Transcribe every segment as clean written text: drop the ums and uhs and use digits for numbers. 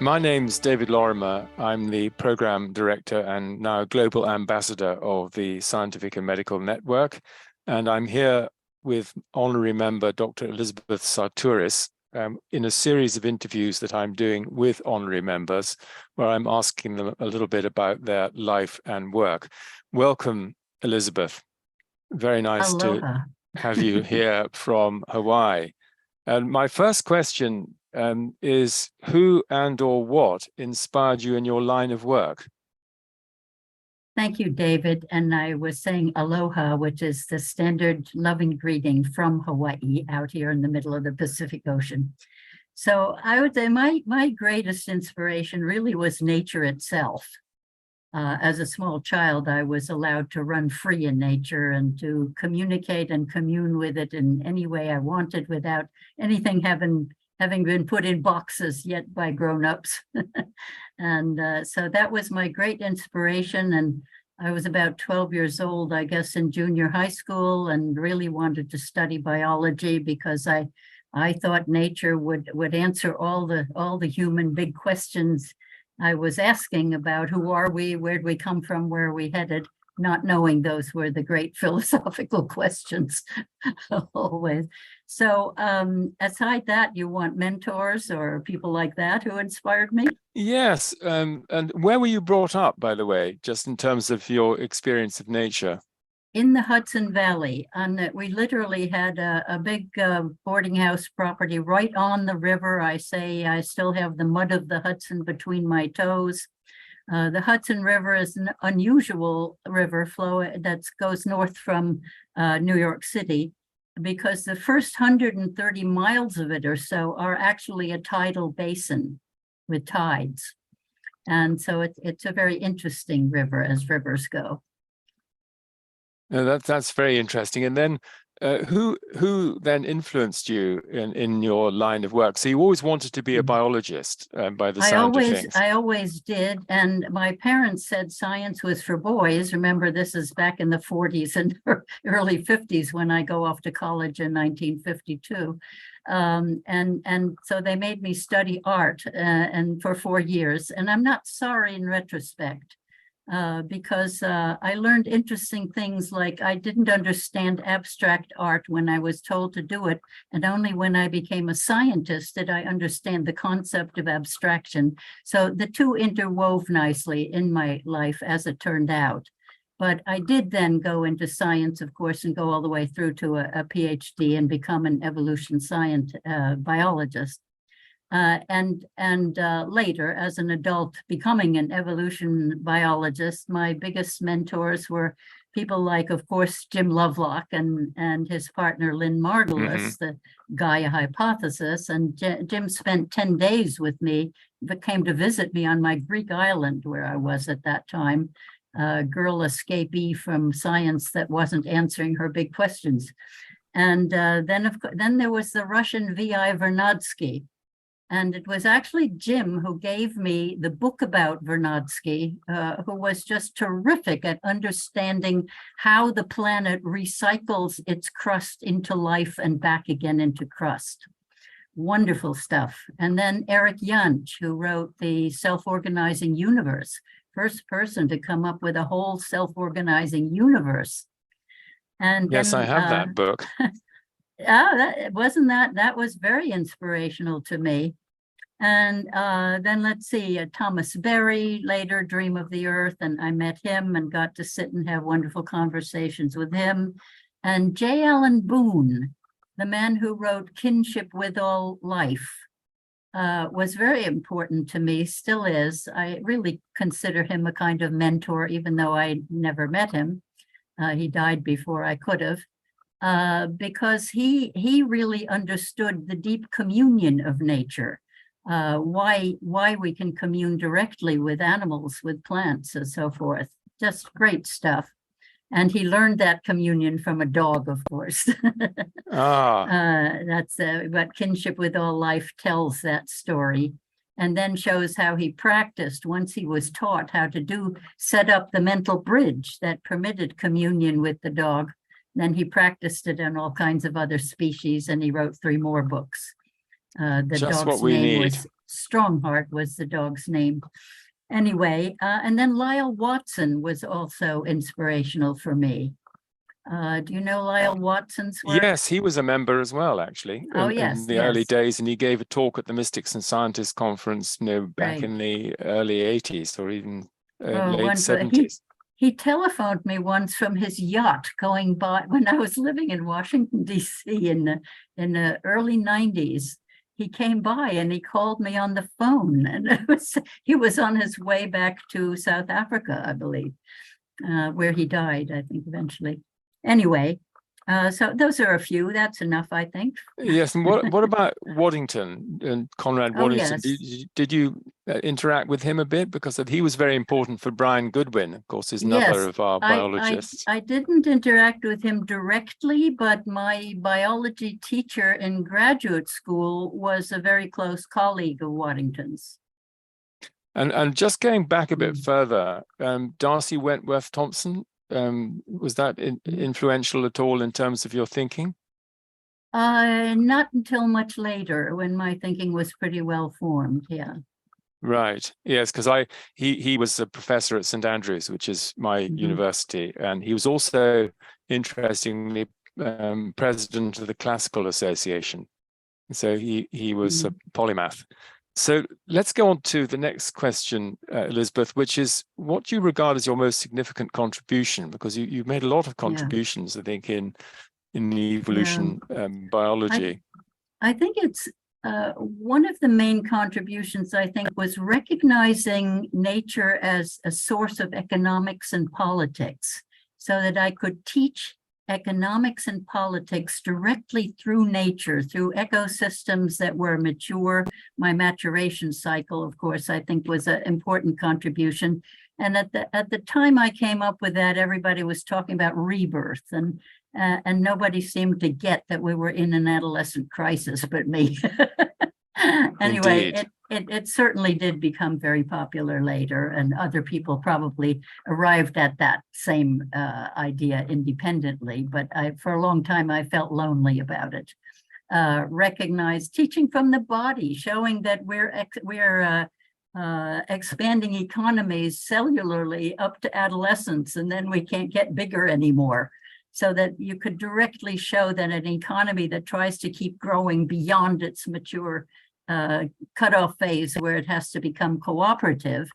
My name's David Lorimer. I'm the Program Director and now Global Ambassador of the Scientific and Medical Network. And I'm here with Honorary Member Dr. Elisabet Sahtouris in a series of interviews that I'm doing with Honorary Members, where I'm asking them a little bit about their life and work. Welcome, Elisabet. Very nice Aloha. to have you here from Hawaii. And my first question is who and or what inspired you in your line of work? Thank you, David. And I was saying aloha, which is the standard loving greeting from Hawaii out here in the middle of the Pacific Ocean. So I would say my greatest inspiration really was nature itself. As a small child, I was allowed to run free in nature and to communicate and commune with it in any way I wanted without anything having been put in boxes yet by grown-ups. And so that was my great inspiration. And I was about 12 years old, I guess, in junior high school, and really wanted to study biology because I thought nature would answer all the human big questions I was asking about who are we, where'd we come from, where are we headed, not knowing those were the great philosophical questions always. So aside that, you want mentors or people like that who inspired me? Yes, and where were you brought up, by the way, just in terms of your experience of nature? In the Hudson Valley, and we literally had a big boarding house property right on the river. I say I still have the mud of the Hudson between my toes. The Hudson River is an unusual river flow that goes north from New York City, because the first 130 miles of it or so are actually a tidal basin with tides. And so it's a very interesting river as rivers go. That's very interesting. And then who then influenced you in your line of work? So you always wanted to be a biologist by the sound of things. I always did. And my parents said science was for boys. Remember, this is back in the 40s and early 50s when I go off to college in 1952. And so they made me study art and for 4 years. And I'm not sorry in retrospect. Because I learned interesting things, like I didn't understand abstract art when I was told to do it, and only when I became a scientist did I understand the concept of abstraction. So the two interwove nicely in my life as it turned out. But I did then go into science, of course, and go all the way through to a PhD and become an evolution biologist. And later, as an adult, becoming an evolution biologist, my biggest mentors were people like, of course, Jim Lovelock and his partner, Lynn Margulis, the Gaia hypothesis. And Jim spent 10 days with me, but came to visit me on my Greek island where I was at that time, a girl escapee from science that wasn't answering her big questions. And then there was the Russian V.I. Vernadsky. And it was actually Jim who gave me the book about Vernadsky, who was just terrific at understanding how the planet recycles its crust into life and back again into crust. Wonderful stuff. And then Eric Jantsch, who wrote The Self-Organizing Universe, first person to come up with a whole self-organizing universe. And yes, then, I have that book. that was very inspirational to me. And then let's see, Thomas Berry, later Dream of the Earth, and I met him and got to sit and have wonderful conversations with him. And J. Allen Boone, the man who wrote Kinship with All Life, was very important to me, still is. I really consider him a kind of mentor, even though I never met him. He died before I could have. Because he really understood the deep communion of nature, why we can commune directly with animals, with plants, and so forth. Just great stuff. And he learned that communion from a dog, of course. But Kinship with All Life tells that story, and then shows how he practiced once he was taught how to set up the mental bridge that permitted communion with the dog. Then he practiced it on all kinds of other species, and he wrote 3 more books. The Just dog's what we name need. was Strongheart was the dog's name. Anyway, and then Lyle Watson was also inspirational for me. Do you know Lyle Watson's work? Yes, he was a member as well, actually, Oh, in yes, the early yes. days, and he gave a talk at the Mystics and Scientists Conference, back Right. in the early 80s or even Oh, late once, 70s. he telephoned me once from his yacht going by when I was living in Washington, D.C. in the early 90s. He came by and he called me on the phone, and he was on his way back to South Africa, I believe, where he died, I think, eventually. Anyway, so those are a few. That's enough, I think. Yes, and what about Waddington and Conrad Oh, Waddington? yes. Did you interact with him a bit? Because he was very important for Brian Goodwin, of course, is Yes, another of our biologists. I didn't interact with him directly, but my biology teacher in graduate school was a very close colleague of Waddington's. And just going back a bit further, Darcy Wentworth Thompson, was that influential at all in terms of your thinking? Not until much later, when my thinking was pretty well formed. Yeah. Right. Yes, because he was a professor at St Andrews, which is my university, and he was also, interestingly, president of the Classical Association. So he was a polymath. So let's go on to the next question, Elisabeth, which is what do you regard as your most significant contribution? Because you've made a lot of contributions, I think, in the evolution biology. I think it's one of the main contributions, I think, was recognizing nature as a source of economics and politics, so that I could teach economics and politics directly through nature, through ecosystems that were mature. My maturation cycle, of course, I think was an important contribution. And at the time I came up with that, everybody was talking about rebirth, and nobody seemed to get that we were in an adolescent crisis but me. Anyway, it certainly did become very popular later, and other people probably arrived at that same idea independently, but for a long time I felt lonely about it. Recognized teaching from the body, showing that we're expanding economies cellularly up to adolescence, and then we can't get bigger anymore. So that you could directly show that an economy that tries to keep growing beyond its mature cutoff phase, where it has to become cooperative,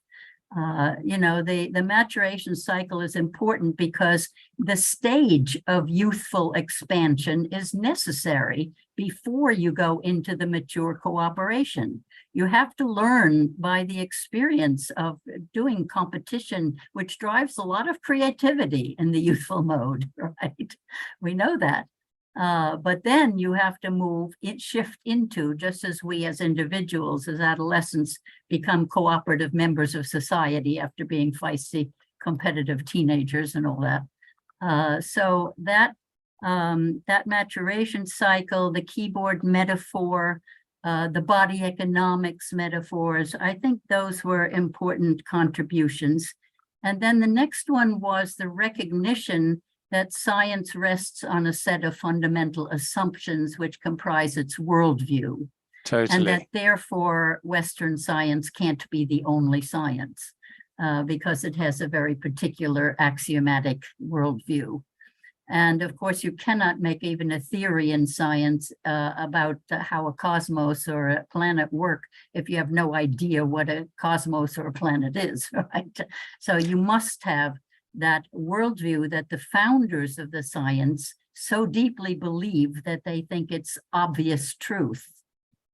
the maturation cycle is important because the stage of youthful expansion is necessary before you go into the mature cooperation. You have to learn by the experience of doing competition, which drives a lot of creativity in the youthful mode, right? We know that. But then you have to shift into, just as we as individuals, as adolescents, become cooperative members of society after being feisty, competitive teenagers and all that. So that maturation cycle, the keyboard metaphor, the body economics metaphors, I think those were important contributions. And then the next one was the recognition that science rests on a set of fundamental assumptions which comprise its worldview. Totally. And that therefore Western science can't be the only science because it has a very particular axiomatic worldview. And of course, you cannot make even a theory in science about how a cosmos or a planet work if you have no idea what a cosmos or a planet is, right? So you must have that worldview that the founders of the science so deeply believe that they think it's obvious truth,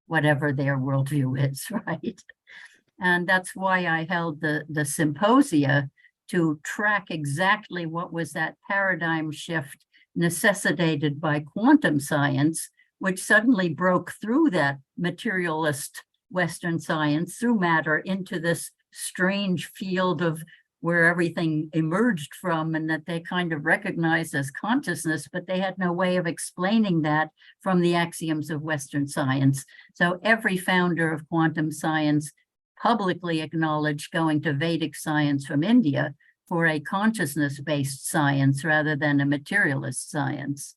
whatever their worldview is, right? And that's why I held the symposia to track exactly what was that paradigm shift necessitated by quantum science, which suddenly broke through that materialist Western science, through matter, into this strange field of where everything emerged from, and that they kind of recognized as consciousness, but they had no way of explaining that from the axioms of Western science. So every founder of quantum science publicly acknowledged going to Vedic science from India for a consciousness-based science rather than a materialist science.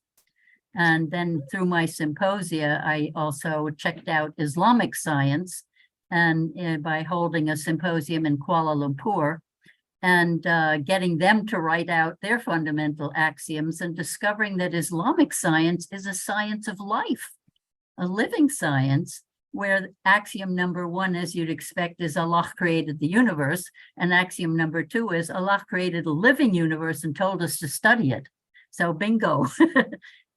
And then through my symposia, I also checked out Islamic science and by holding a symposium in Kuala Lumpur, and getting them to write out their fundamental axioms, and discovering that Islamic science is a science of life, a living science, where axiom number one, as you'd expect, is Allah created the universe, and axiom number two is Allah created a living universe and told us to study it. So bingo.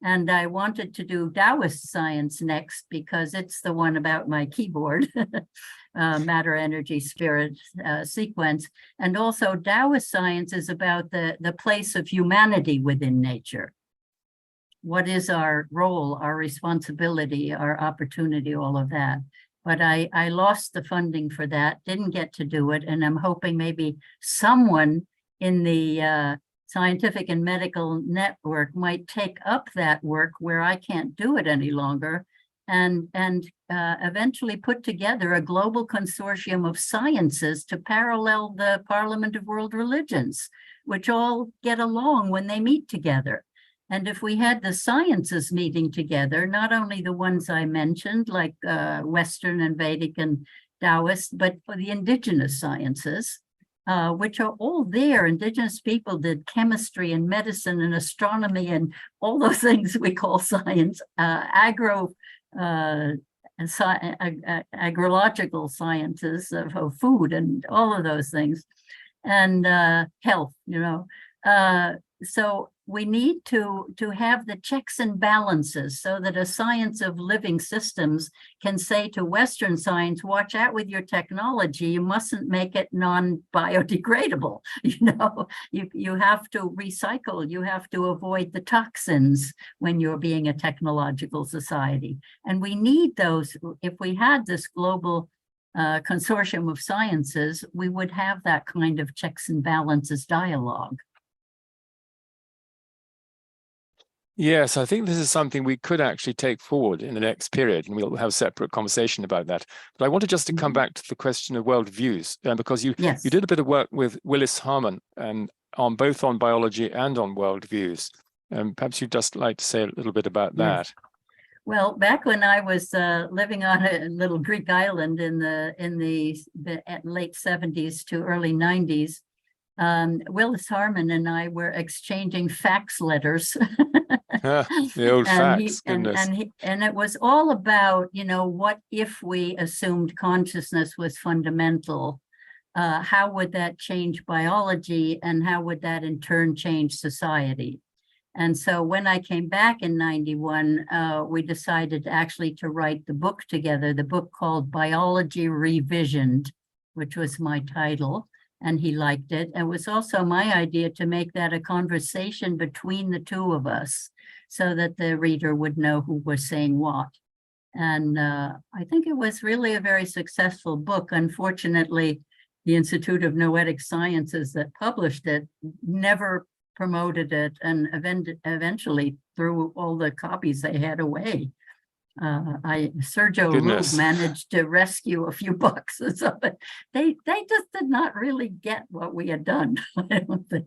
And I wanted to do Taoist science next because it's the one about my keyboard, matter, energy, spirit sequence. And also Taoist science is about the place of humanity within nature. What is our role, our responsibility, our opportunity, all of that. But I lost the funding for that, didn't get to do it. And I'm hoping maybe someone in the scientific and medical network might take up that work where I can't do it any longer, and eventually put together a global consortium of sciences to parallel the Parliament of World Religions, which all get along when they meet together. And if we had the sciences meeting together, not only the ones I mentioned, like Western and Vedic and Taoist, but for the indigenous sciences, which are all there. Indigenous people did chemistry and medicine and astronomy and all those things we call science, agrological sciences of food and all of those things, and health, so we need to have the checks and balances so that a science of living systems can say to Western science, watch out with your technology. You mustn't make it non-biodegradable. You have to recycle. You have to avoid the toxins when you're being a technological society. And we need those. If we had this global consortium of sciences, we would have that kind of checks and balances dialogue. Yes, I think this is something we could actually take forward in the next period, and we'll have a separate conversation about that. But I wanted just to come back to the question of worldviews, because you did a bit of work with Willis Harman and on both on biology and on worldviews. Perhaps you'd just like to say a little bit about that. Well, back when I was living on a little Greek island in the late 70s to early 90s, Willis Harman and I were exchanging fax letters. The old fax, goodness. And it was all about, what if we assumed consciousness was fundamental? How would that change biology, and how would that in turn change society? And so when I came back in 91, we decided actually to write the book together, the book called Biology Revisioned, which was my title. And he liked it. It was also my idea to make that a conversation between the two of us so that the reader would know who was saying what. And I think it was really a very successful book. Unfortunately, the Institute of Noetic Sciences that published it never promoted it, and eventually threw all the copies they had away. Sergio Lube managed to rescue a few books, so they just did not really get what we had done. I don't think.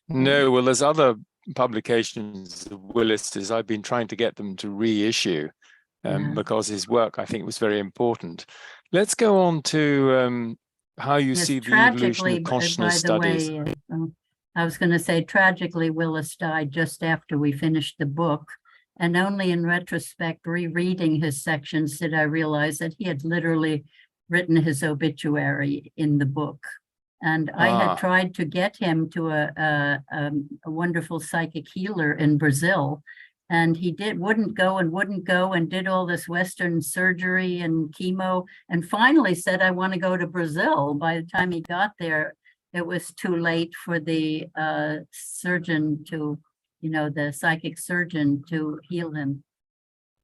No, well, there's other publications of Willis's I've been trying to get them to reissue, because his work I think was very important. Let's go on to how you see the evolution of consciousness studies. Way, I was going to say, tragically, Willis died just after we finished the book. And only in retrospect, rereading his sections, did I realize that he had literally written his obituary in the book. And I had tried to get him to a wonderful psychic healer in Brazil. And he wouldn't go and did all this Western surgery and chemo, and finally said, I want to go to Brazil. By the time he got there, it was too late for the surgeon to, the psychic surgeon to heal him.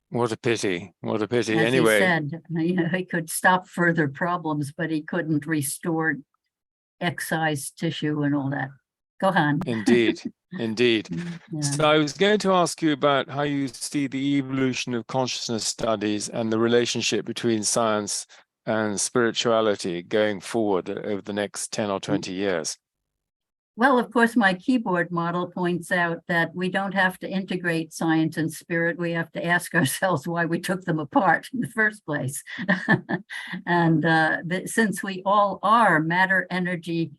What a pity. What a pity. As anyway, he said, he could stop further problems, but he couldn't restore excised tissue and all that. Go on. Indeed. So I was going to ask you about how you see the evolution of consciousness studies and the relationship between science and spirituality going forward over the next 10 or 20 years. Well, of course, my keyboard model points out that we don't have to integrate science and spirit. We have to ask ourselves why we took them apart in the first place. And since we all are matter, energy,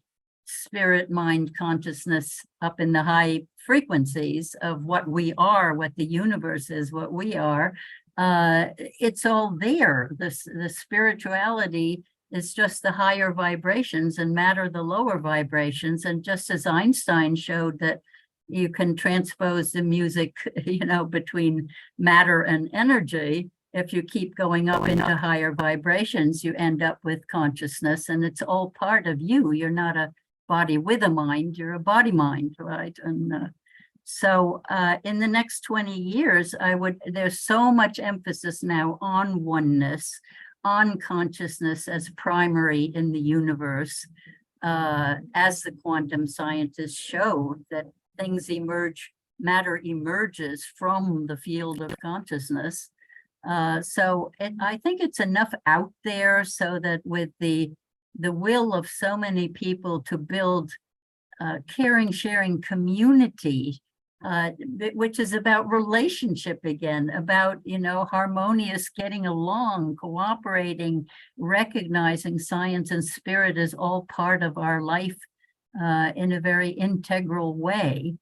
spirit, mind, consciousness up in the high frequencies of what we are, what the universe is, what we are, it's all there. The spirituality is just the higher vibrations and matter the lower vibrations. And just as Einstein showed that you can transpose the music, between matter and energy, if you keep going up into higher vibrations, you end up with consciousness, and it's all part of you. You're not a body with a mind, you're a body mind, right? And so in the next 20 years, there's so much emphasis now on oneness, on consciousness as primary in the universe, as the quantum scientists show that things emerge, matter emerges from the field of consciousness. So I think it's enough out there so that with the will of so many people to build caring, sharing community, which is about relationship again, about, harmonious getting along, cooperating, recognizing science and spirit as all part of our life in a very integral way.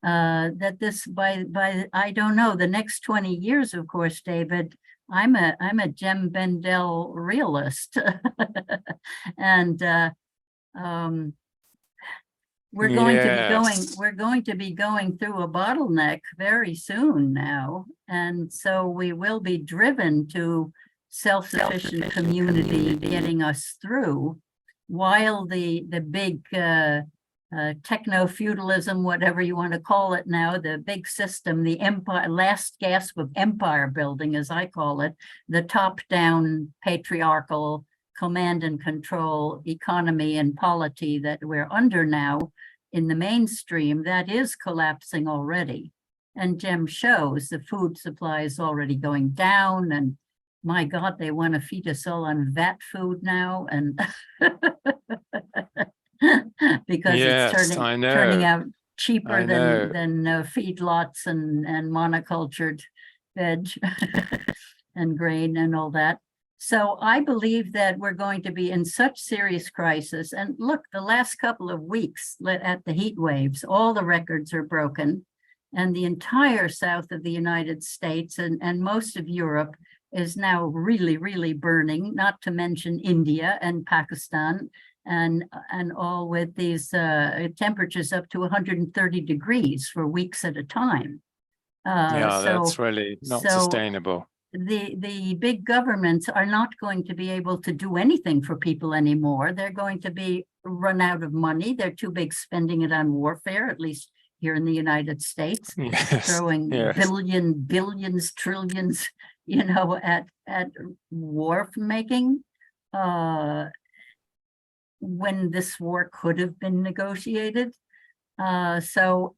That this by I don't know, the next 20 years, of course, David, I'm a Jem Bendell realist. And we're going to be going through a bottleneck very soon now. And so we will be driven to self-sufficient community getting us through, while the big techno-feudalism, whatever you want to call it now, the big system, the empire, last gasp of empire building, as I call it, the top-down patriarchal command and control economy and polity that we're under now in the mainstream, that is collapsing already. And Jem shows the food supply is already going down, and my God, they want to feed us all on vat food now, and because it's turning out cheaper than feedlots and monocultured veg and grain and all that. So I believe that we're going to be in such serious crisis. And look, the last couple of weeks at the heat waves, all the records are broken, and the entire south of the United States and most of Europe is now really, really burning, not to mention India and Pakistan, and all with these temperatures up to 130 degrees for weeks at a time. That's really not sustainable. The big governments are not going to be able to do anything for people anymore. They're going to be run out of money. They're too big spending it on warfare, at least here in the United States, throwing billions, trillions, at war making, when this war could have been negotiated. So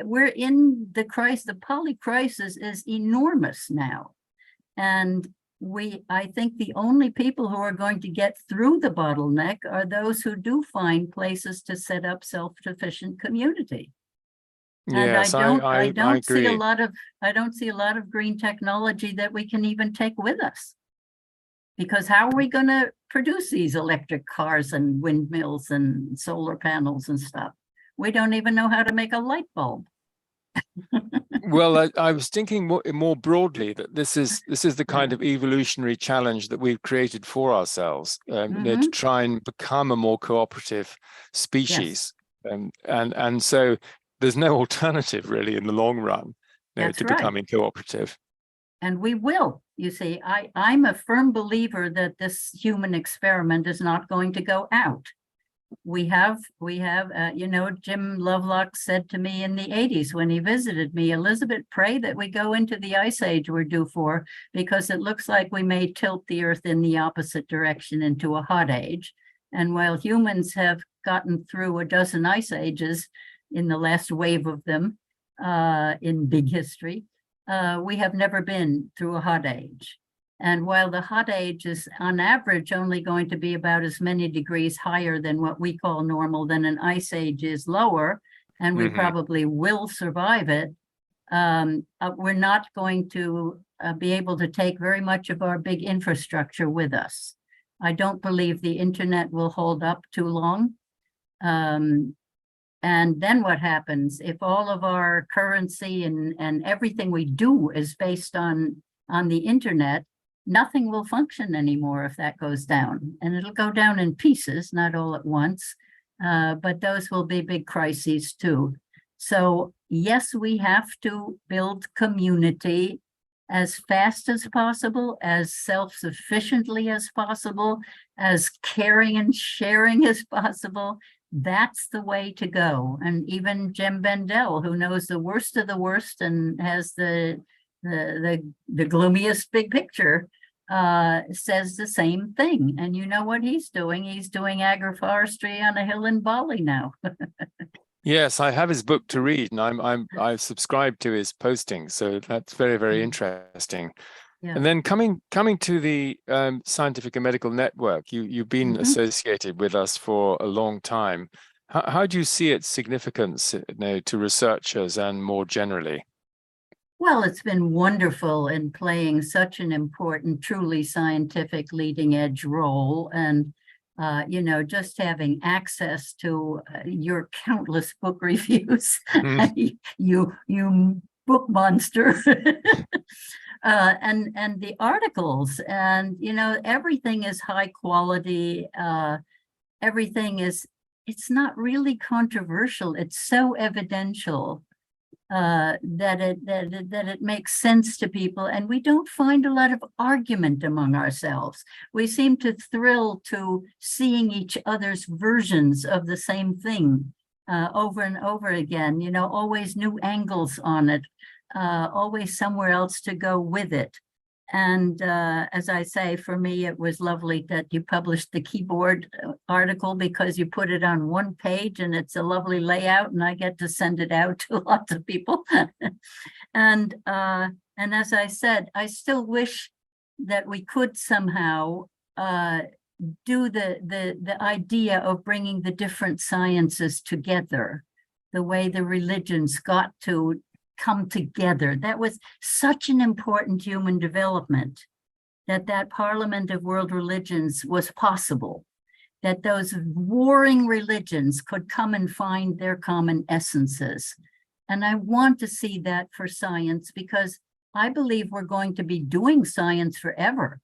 we're in the crisis. The poly crisis is enormous now. And I think the only people who are going to get through the bottleneck are those who do find places to set up self-sufficient community. Yes, and I don't agree. I don't see a lot of green technology that we can even take with us. Because how are we going to produce these electric cars and windmills and solar panels and stuff? We don't even know how to make a light bulb. Well, I was thinking more broadly that this is the kind of evolutionary challenge that we've created for ourselves, to try and become a more cooperative species, and so there's no alternative really in the long run to becoming cooperative. And we will. You see, I'm a firm believer that this human experiment is not going to go out. We have, Jim Lovelock said to me in the 80s when he visited me, Elisabet, pray that we go into the ice age we're due for, because it looks like we may tilt the earth in the opposite direction into a hot age. And while humans have gotten through a dozen ice ages in the last wave of them in big history, we have never been through a hot age. And while the hot age is on average only going to be about as many degrees higher than what we call normal, then an ice age is lower, and we probably will survive it. We're not going to be able to take very much of our big infrastructure with us. I don't believe the internet will hold up too long. And then what happens if all of our currency and everything we do is based on the internet? Nothing will function anymore if that goes down, and it'll go down in pieces, not all at once, but those will be big crises too. So yes, we have to build community as fast as possible, as self-sufficiently as possible, as caring and sharing as possible. That's the way to go. And even Jim Bendell, who knows the worst of the worst and has the gloomiest big picture, says the same thing. And you know what he's doing? He's doing agroforestry on a hill in Bali now. Yes, I have his book to read, and I've subscribed to his postings, so that's very, very interesting. Yeah. And then coming to the Scientific and Medical Network, you've been associated with us for a long time. How do you see its significance, to researchers and more generally? Well, it's been wonderful in playing such an important, truly scientific leading edge role. And, just having access to your countless book reviews, you book monster, and the articles, and, everything is high quality. Everything is, it's not really controversial. It's so evidential. That it makes sense to people, and we don't find a lot of argument among ourselves. We seem to thrill to seeing each other's versions of the same thing over and over again, always new angles on it, always somewhere else to go with it. And as I say, for me, it was lovely that you published the keyboard article, because you put it on one page and it's a lovely layout, and I get to send it out to lots of people. And as I said, I still wish that we could somehow do the idea of bringing the different sciences together, the way the religions got to come together. That was such an important human development, that Parliament of World Religions was possible, that those warring religions could come and find their common essences. And I want to see that for science, because I believe we're going to be doing science forever.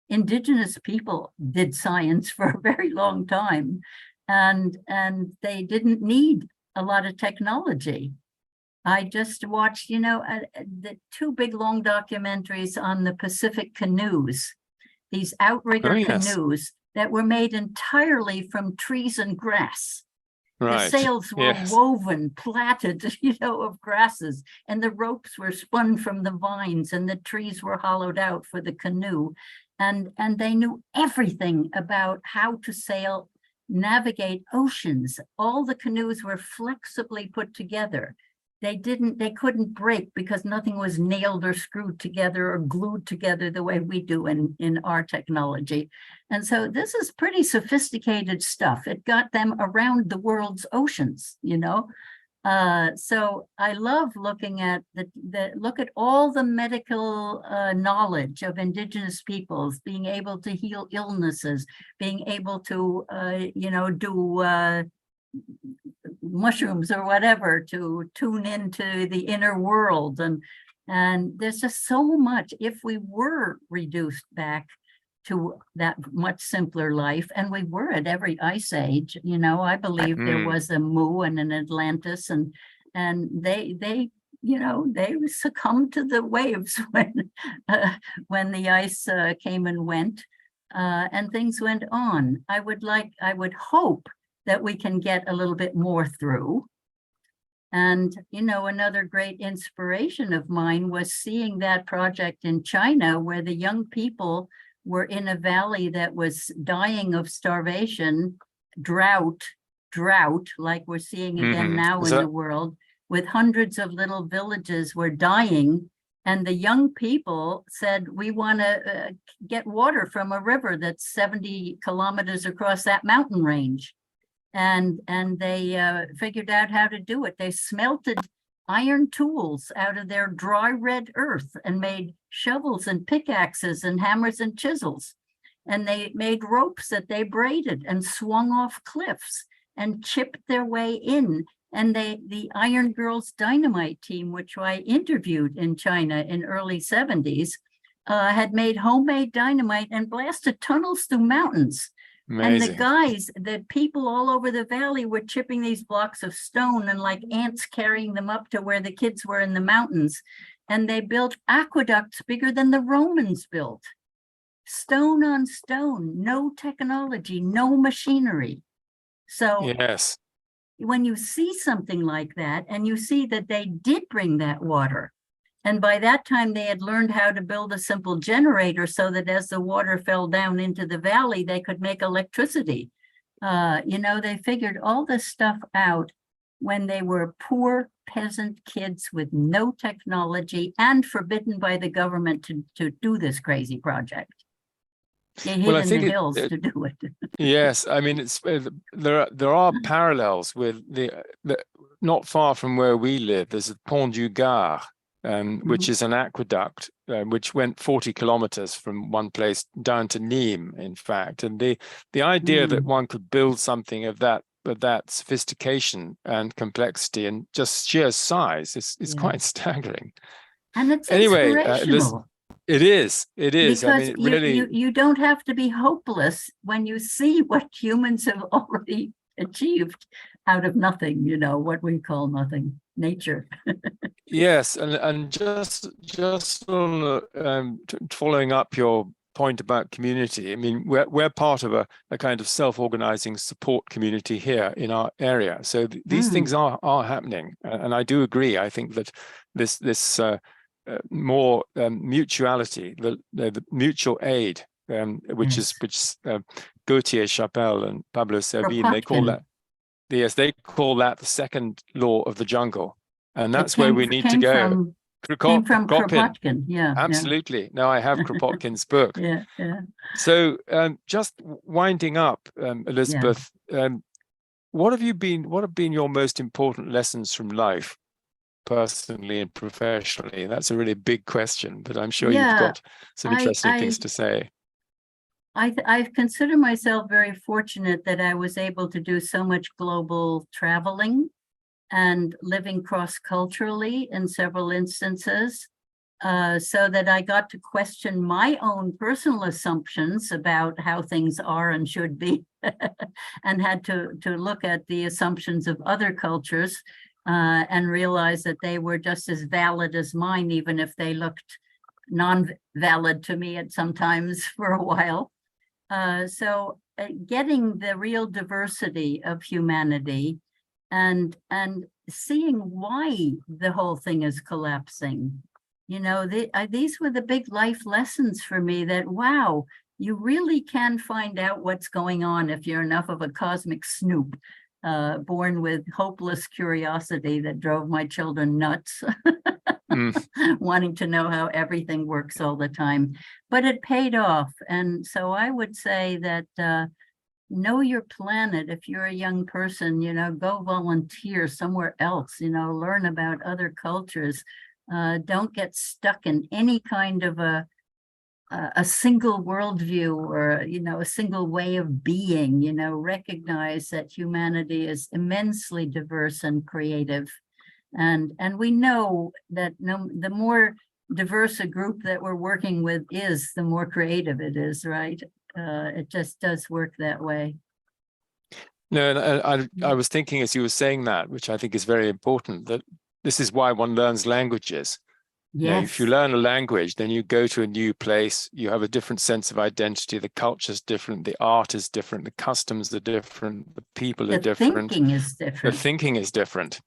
Indigenous people did science for a very long time, and they didn't need a lot of technology. I just watched, the two big long documentaries on the Pacific canoes, these outrigger canoes that were made entirely from trees and grass. Right. The sails were woven, plaited, of grasses, and the ropes were spun from the vines, and the trees were hollowed out for the canoe. And they knew everything about how to sail, navigate oceans. All the canoes were flexibly put together. They couldn't break because nothing was nailed or screwed together or glued together the way we do in our technology. And so this is pretty sophisticated stuff. It got them around the world's oceans, So I love looking at look at all the medical knowledge of Indigenous peoples, being able to heal illnesses, being able to, do mushrooms or whatever to tune into the inner world. And there's just so much. If we were reduced back to that much simpler life, and we were at every ice age, I believe there was a Mu and an Atlantis, and they succumbed to the waves when the ice came and went, and things went on. I would hope that we can get a little bit more through. And, another great inspiration of mine was seeing that project in China, where the young people were in a valley that was dying of starvation, drought, like we're seeing again now in the world, with hundreds of little villages were dying And the young people said, we want to get water from a river that's 70 kilometers across that mountain range. And they figured out how to do it. They smelted iron tools out of their dry red earth and made shovels and pickaxes and hammers and chisels. And they made ropes that they braided and swung off cliffs and chipped their way in. And the Iron Girls Dynamite team, which I interviewed in China in early 70s, had made homemade dynamite and blasted tunnels through mountains. Amazing. And the guys, the people all over the valley were chipping these blocks of stone and like ants carrying them up to where the kids were in the mountains. And they built aqueducts bigger than the Romans built. Stone on stone, no technology, no machinery. So yes, when you see something like that, and you see that they did bring that water, and by that time they had learned how to build a simple generator so that as the water fell down into the valley, they could make electricity. They figured all this stuff out when they were poor peasant kids with no technology and forbidden by the government to do this crazy project. They hid in the hills to do it. Yes, I mean, it's there are parallels with the not far from where we live. There's a Pont du Gard, which is an aqueduct which went 40 kilometers from one place down to Nîmes, in fact. And the idea that one could build something of that sophistication and complexity and just sheer size is quite staggering. And it's anyway, inspirational. It is. Because I mean, it really, you don't have to be hopeless when you see what humans have already achieved out of nothing, what we call nothing, nature. yes, and just on following up your point about community, I mean, we're part of a kind of self-organizing support community here in our area. So these things are happening, and I do agree. I think that this more mutuality, the mutual aid, which Gautier Chapelle and Pablo Servine, they call that. Yes, they call that the second law of the jungle, and that's where we need to go. Came from Kropotkin, yeah. Absolutely. Now I have Kropotkin's book. Yeah. So just winding up, Elisabet, what have been your most important lessons from life, personally and professionally? That's a really big question, but I'm sure you've got some interesting things to say. I consider myself very fortunate that I was able to do so much global traveling and living cross-culturally in several instances, so that I got to question my own personal assumptions about how things are and should be, and had to look at the assumptions of other cultures and realize that they were just as valid as mine, even if they looked non-valid to me at sometimes for a while. So getting the real diversity of humanity and seeing why the whole thing is collapsing. These were the big life lessons for me, that, wow, you really can find out what's going on if you're enough of a cosmic snoop, born with hopeless curiosity that drove my children nuts, wanting to know how everything works all the time. But it paid off. And so I would say that know your planet. If you're a young person, go volunteer somewhere else, learn about other cultures. Don't get stuck in any kind of a single worldview or, a single way of being. Recognize that humanity is immensely diverse and creative. And we know that the more diverse a group that we're working with is, the more creative it is, right? It just does work that way. No, and I was thinking as you were saying that, which I think is very important, that this is why one learns languages. Yes. If you learn a language, then you go to a new place, you have a different sense of identity, the culture's different, the art is different, the customs are different, the people are different. The thinking is different. The thinking is different.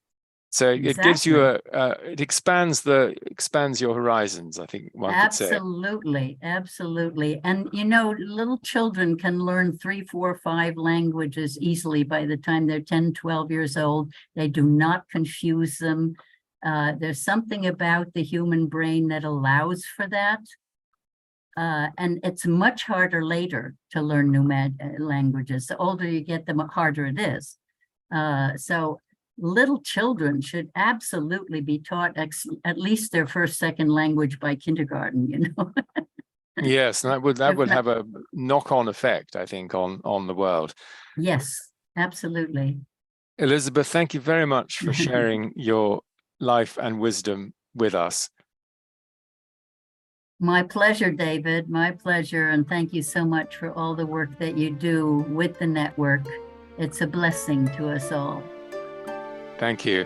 So Exactly. It gives you it expands your horizons, I think one could say. Absolutely. And little children can learn 3, 4, 5 languages easily by the time they're 10, 12 years old. They do not confuse them. There's something about the human brain that allows for that. And it's much harder later to learn new languages. The older you get, the harder it is. So little children should absolutely be taught at least their first, second language by kindergarten, you know. Yes, and that would have a knock-on effect, I think, on the world. Yes, absolutely. Elisabet, thank you very much for sharing your life and wisdom with us. My pleasure, David, my pleasure. And thank you so much for all the work that you do with the network. It's a blessing to us all. Thank you.